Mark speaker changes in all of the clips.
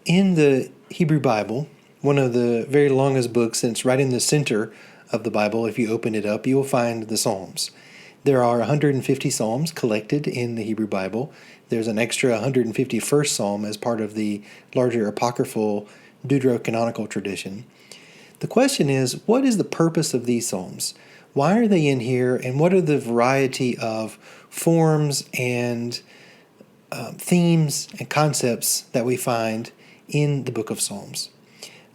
Speaker 1: In the Hebrew Bible, one of the very longest books, and it's right in the center of the Bible, if you open it up, you will find the Psalms. There are 150 Psalms collected in the Hebrew Bible. There's an extra 151st Psalm as part of the larger apocryphal deuterocanonical tradition. The question is, what is the purpose of these Psalms? Why are they in here, and what are the variety of forms and themes and concepts that we find in the book of Psalms?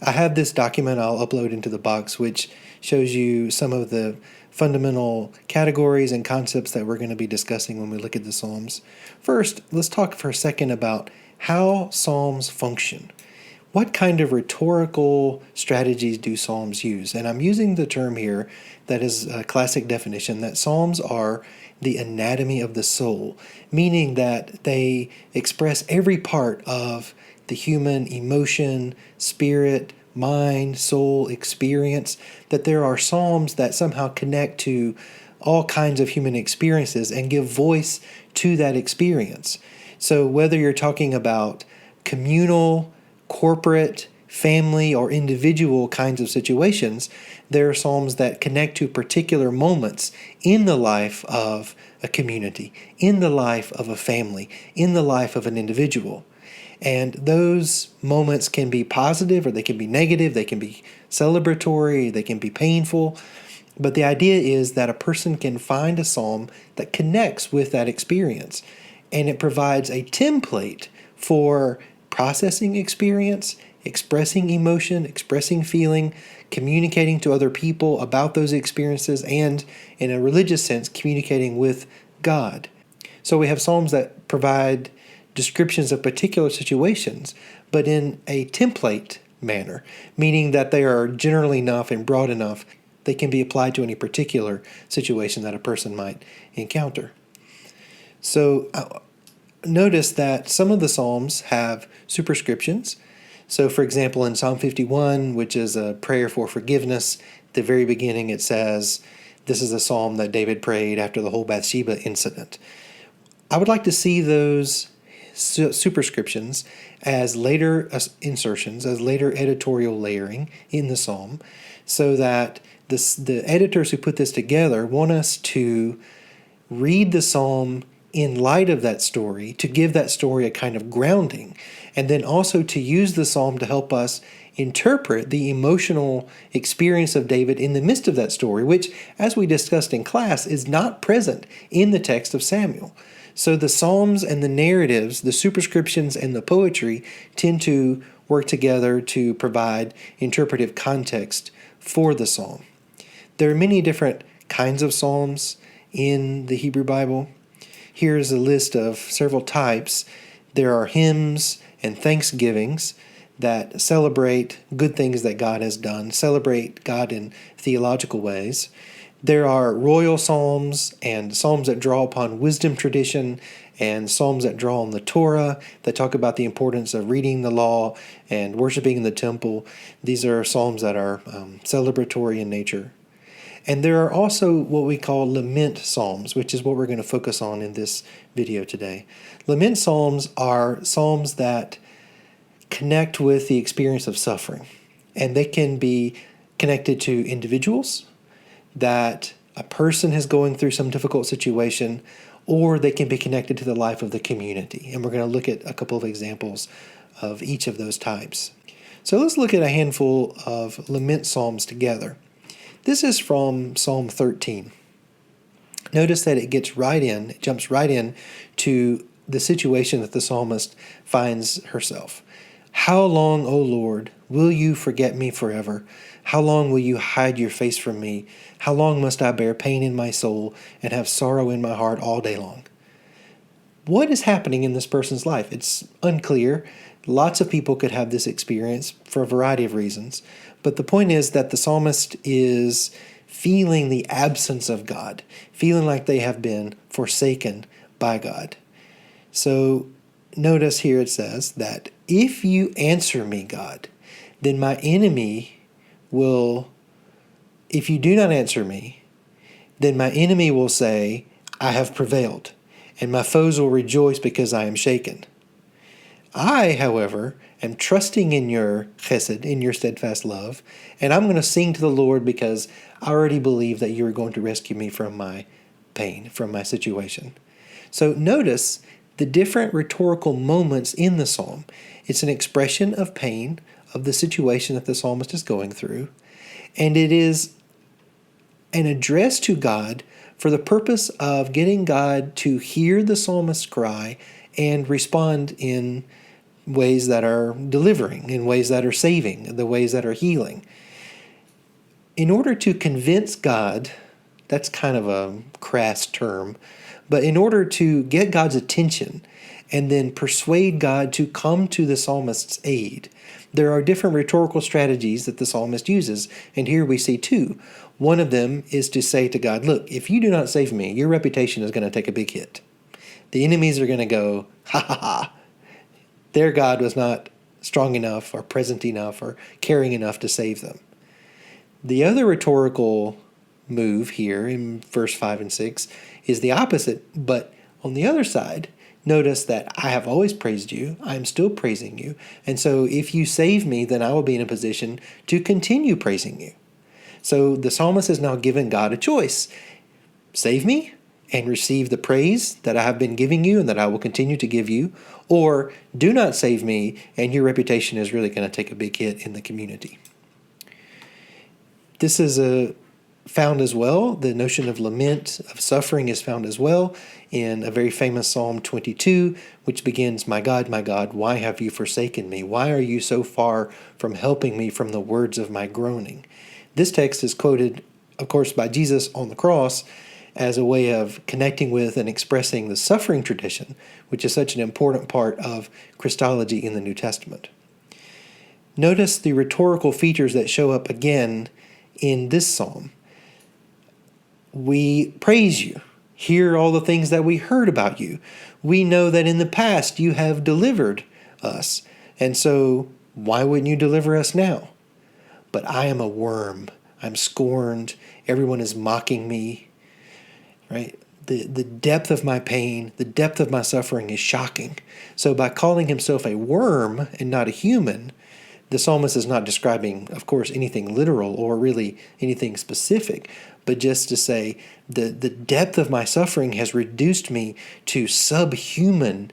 Speaker 1: I have this document I'll upload into the box, which shows you some of the fundamental categories and concepts that we're going to be discussing when we look at the Psalms. First, let's talk for a second about how Psalms function. What kind of rhetorical strategies do Psalms use? And I'm using the term here that is a classic definition, that Psalms are the anatomy of the soul, meaning that they express every part of the human emotion, spirit, mind, soul, experience, that there are Psalms that somehow connect to all kinds of human experiences and give voice to that experience. So whether you're talking about communal, corporate, family, or individual kinds of situations, there are Psalms that connect to particular moments in the life of a community, in the life of a family, in the life of an individual. And those moments can be positive or they can be negative, they can be celebratory, they can be painful. But the idea is that a person can find a psalm that connects with that experience. And it provides a template for processing experience, expressing emotion, expressing feeling, communicating to other people about those experiences, and in a religious sense, communicating with God. So we have psalms that provide descriptions of particular situations, but in a template manner, meaning that they are general enough and broad enough they can be applied to any particular situation that a person might encounter. So notice that some of the psalms have superscriptions. So for example, in Psalm 51, which is a prayer for forgiveness, at the very beginning it says, this is a psalm that David prayed after the whole Bathsheba incident. I would like to see those superscriptions as later insertions, as later editorial layering in the psalm, so that the editors who put this together want us to read the psalm in light of that story, to give that story a kind of grounding, and then also to use the psalm to help us interpret the emotional experience of David in the midst of that story, which, as we discussed in class, is not present in the text of Samuel. So the psalms and the narratives, the superscriptions and the poetry tend to work together to provide interpretive context for the psalm. There are many different kinds of psalms in the Hebrew Bible. Here's a list of several types. There are hymns and thanksgivings that celebrate good things that God has done, celebrate God in theological ways. There are royal psalms and psalms that draw upon wisdom tradition and psalms that draw on the Torah, that talk about the importance of reading the law and worshiping in the temple. These are psalms that are celebratory in nature. And there are also what we call lament psalms, which is what we're going to focus on in this video today. Lament psalms are psalms that connect with the experience of suffering. And they can be connected to individuals, that a person is going through some difficult situation, or they can be connected to the life of the community. And we're going to look at a couple of examples of each of those types. So let's look at a handful of lament psalms together. This is from Psalm 13. Notice that it jumps right in to the situation that the psalmist finds herself. How long, O Lord, will you forget me forever? How long will you hide your face from me? How long must I bear pain in my soul and have sorrow in my heart all day long? What is happening in this person's life? It's unclear. Lots of people could have this experience for a variety of reasons. But the point is that the psalmist is feeling the absence of God, feeling like they have been forsaken by God. So notice here it says that if you answer me, God, then my enemy will, if you do not answer me, then my enemy will say, I have prevailed, and my foes will rejoice because I am shaken. I, however, am trusting in your chesed, in your steadfast love, and I'm going to sing to the Lord because I already believe that you are going to rescue me from my pain, from my situation. So notice the different rhetorical moments in the psalm. It's an expression of pain, of the situation that the psalmist is going through, and it is an address to God for the purpose of getting God to hear the psalmist's cry and respond in ways that are delivering, in ways that are saving, the ways that are healing. In order to convince God, that's kind of a crass term, but in order to get God's attention and then persuade God to come to the psalmist's aid, there are different rhetorical strategies that the psalmist uses, and here we see two. One of them is to say to God, look, if you do not save me, your reputation is going to take a big hit. The enemies are going to go, ha ha ha, their God was not strong enough or present enough or caring enough to save them. The other rhetorical move here in verse 5 and 6 is the opposite, but on the other side, notice that I have always praised you, I am still praising you, and so if you save me, then I will be in a position to continue praising you. So the psalmist has now given God a choice. Save me and receive the praise that I have been giving you and that I will continue to give you, or do not save me and your reputation is really going to take a big hit in the community. This is found as well. The notion of lament, of suffering, is found as well in a very famous Psalm 22, which begins, my God, why have you forsaken me? Why are you so far from helping me from the words of my groaning? This text is quoted, of course, by Jesus on the cross as a way of connecting with and expressing the suffering tradition, which is such an important part of Christology in the New Testament. Notice the rhetorical features that show up again in this psalm. We praise you. Hear all the things that we heard about you. We know that in the past you have delivered us. And so why wouldn't you deliver us now? But I am a worm. I'm scorned. Everyone is mocking me. Right? The depth of my pain, the depth of my suffering is shocking. So by calling himself a worm and not a human, the psalmist is not describing, of course, anything literal or really anything specific, but just to say the depth of my suffering has reduced me to subhuman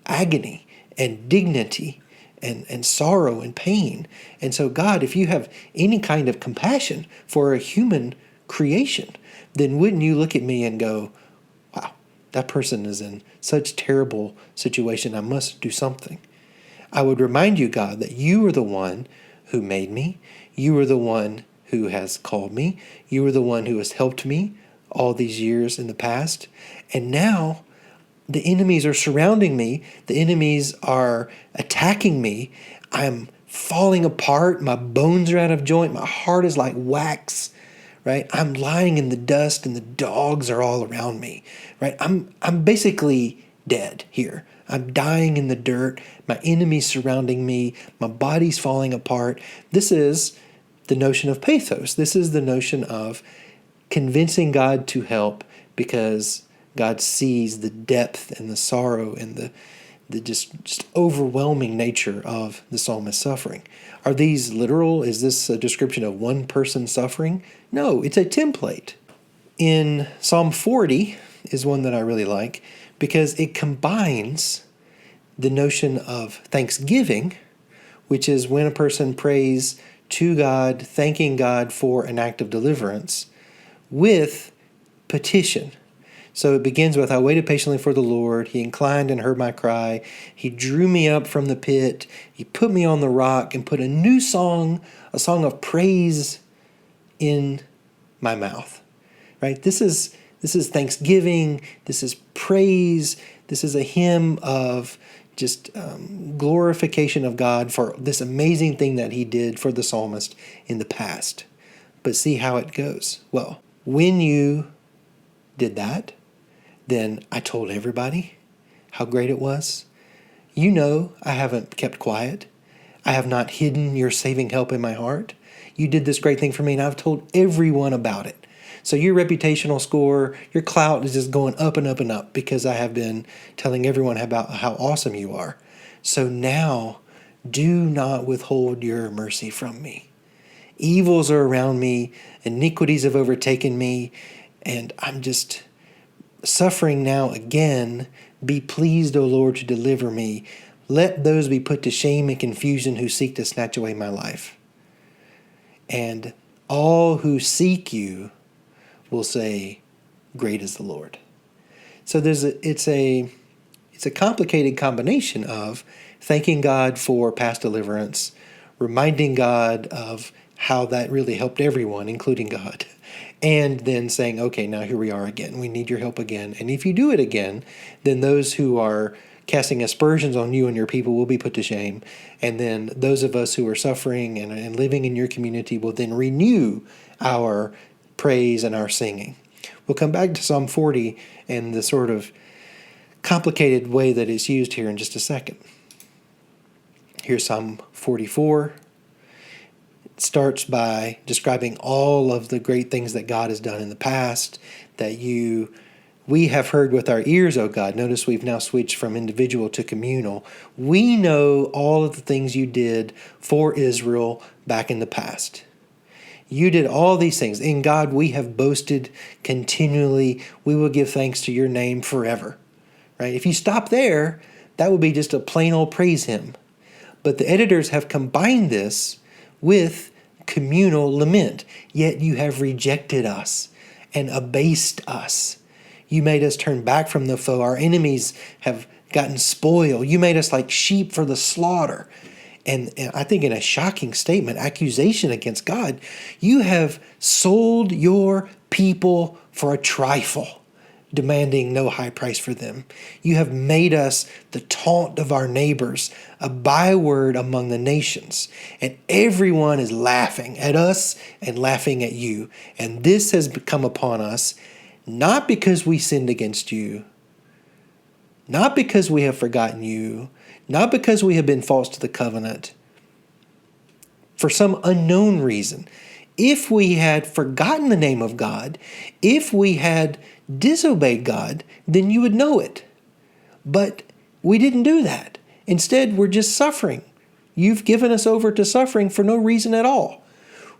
Speaker 1: agony and dignity and sorrow and pain. And so, God, if you have any kind of compassion for a human creation, then wouldn't you look at me and go, wow, that person is in such terrible situation, I must do something. I would remind you, God, that you are the one who made me. You are the one who has called me. You are the one who has helped me all these years in the past. And now the enemies are surrounding me. The enemies are attacking me. I'm falling apart. My bones are out of joint. My heart is like wax, right? I'm lying in the dust and the dogs are all around me, right? I'm basically dead here. I'm dying in the dirt. My enemies surrounding me. My body's falling apart. This is the notion of pathos. This is the notion of convincing God to help because God sees the depth and the sorrow and the just overwhelming nature of the psalmist's suffering. Are these literal? Is this a description of one person suffering? No, it's a template. In Psalm 40 is one that I really like because it combines the notion of thanksgiving, which is when a person prays to God, thanking God for an act of deliverance, with petition. So it begins with, I waited patiently for the Lord. He inclined and heard my cry. He drew me up from the pit. He put me on the rock and put a new song, a song of praise in my mouth. Right? This is thanksgiving. This is praise. This is a hymn of just glorification of God for this amazing thing that he did for the psalmist in the past. But see how it goes. Well, when you did that, then I told everybody how great it was. You know I haven't kept quiet. I have not hidden your saving help in my heart. You did this great thing for me, and I've told everyone about it. So your reputational score, your clout is just going up and up and up because I have been telling everyone about how awesome you are. So now do not withhold your mercy from me. Evils are around me, iniquities have overtaken me, and I'm just suffering now again. Be pleased, O Lord, to deliver me. Let those be put to shame and confusion who seek to snatch away my life. And all who seek you will say, great is the Lord. So it's a complicated combination of thanking God for past deliverance, reminding God of how that really helped everyone, including God, and then saying, okay, now here we are again. We need your help again. And if you do it again, then those who are casting aspersions on you and your people will be put to shame. And then those of us who are suffering and living in your community will then renew our praise and our singing. We'll come back to Psalm 40 and the sort of complicated way that it's used here in just a second. Here's Psalm 44. It starts by describing all of the great things that God has done in the past, that we have heard with our ears, O God. Notice we've now switched from individual to communal. We know all of the things you did for Israel back in the past. You did all these things. In God, we have boasted continually. We will give thanks to your name forever. Right? If you stop there, that would be just a plain old praise hymn. But the editors have combined this with communal lament. Yet you have rejected us and abased us. You made us turn back from the foe. Our enemies have gotten spoiled. You made us like sheep for the slaughter. And I think in a shocking statement, accusation against God, you have sold your people for a trifle, demanding no high price for them. You have made us the taunt of our neighbors, a byword among the nations. And everyone is laughing at us and laughing at you. And this has come upon us, not because we sinned against you, not because we have forgotten you, not because we have been false to the covenant, for some unknown reason. If we had forgotten the name of God, if we had disobeyed God, then you would know it. But we didn't do that. Instead, we're just suffering. You've given us over to suffering for no reason at all.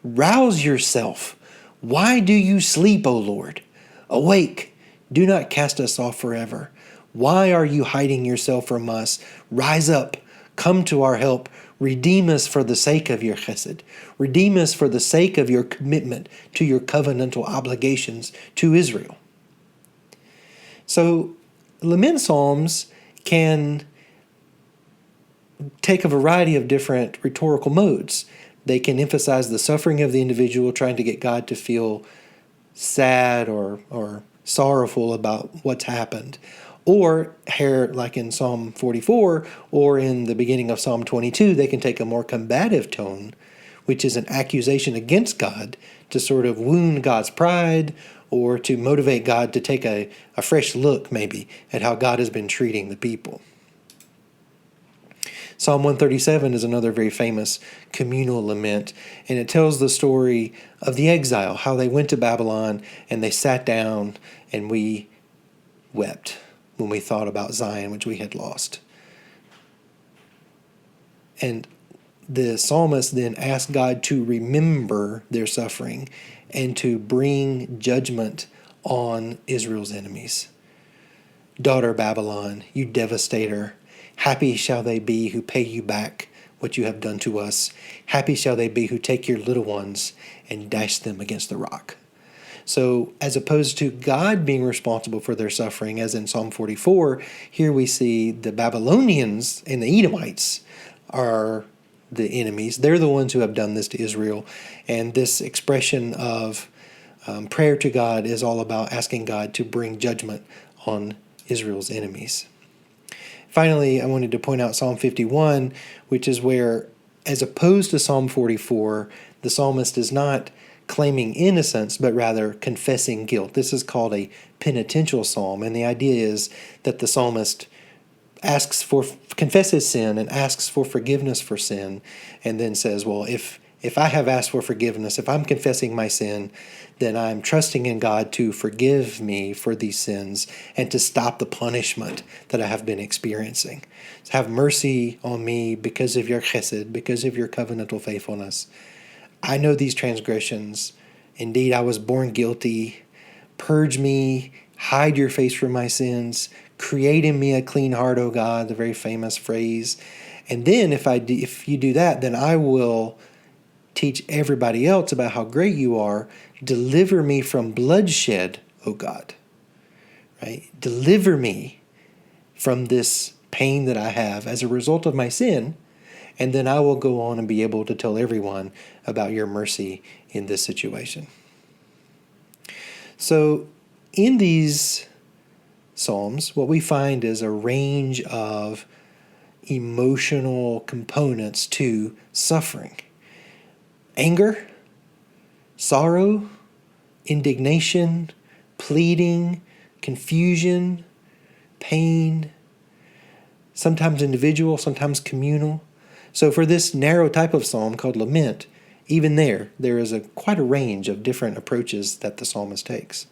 Speaker 1: Rouse yourself. Why do you sleep, O Lord? Awake. Do not cast us off forever. Why are you hiding yourself from us? Rise up. Come to our help. Redeem us for the sake of your chesed. Redeem us for the sake of your commitment to your covenantal obligations to Israel. So, lament psalms can take a variety of different rhetorical modes. They can emphasize the suffering of the individual, trying to get God to feel sad or sorrowful about what's happened. Or here, like in Psalm 44 or in the beginning of Psalm 22, they can take a more combative tone, which is an accusation against God to sort of wound God's pride or to motivate God to take a fresh look maybe at how God has been treating the people. Psalm 137 is another very famous communal lament, and it tells the story of the exile, how they went to Babylon and they sat down and we wept when we thought about Zion, which we had lost. And the psalmist then asked God to remember their suffering and to bring judgment on Israel's enemies. Daughter Babylon, you devastator, happy shall they be who pay you back what you have done to us. Happy shall they be who take your little ones and dash them against the rock. So as opposed to God being responsible for their suffering, as in Psalm 44, here we see the Babylonians and the Edomites are the enemies. They're the ones who have done this to Israel. And this expression of prayer to God is all about asking God to bring judgment on Israel's enemies. Finally, I wanted to point out Psalm 51, which is where, as opposed to Psalm 44, the psalmist is not claiming innocence, but rather confessing guilt. This is called a penitential psalm, and the idea is that the psalmist confesses sin and asks for forgiveness for sin, and then says, well, if If I have asked for forgiveness, if I'm confessing my sin, then I'm trusting in God to forgive me for these sins and to stop the punishment that I have been experiencing. So have mercy on me because of your chesed, because of your covenantal faithfulness. I know these transgressions. Indeed, I was born guilty. Purge me, hide your face from my sins, create in me a clean heart, O God, the very famous phrase. And then if you do that, then I will teach everybody else about how great you are. Deliver me from bloodshed, O God. Right? Deliver me from this pain that I have as a result of my sin, and then I will go on and be able to tell everyone about your mercy in this situation. So in these Psalms, what we find is a range of emotional components to suffering. Anger, sorrow, indignation, pleading, confusion, pain, sometimes individual, sometimes communal. So for this narrow type of psalm called Lament, even there is quite a range of different approaches that the psalmist takes.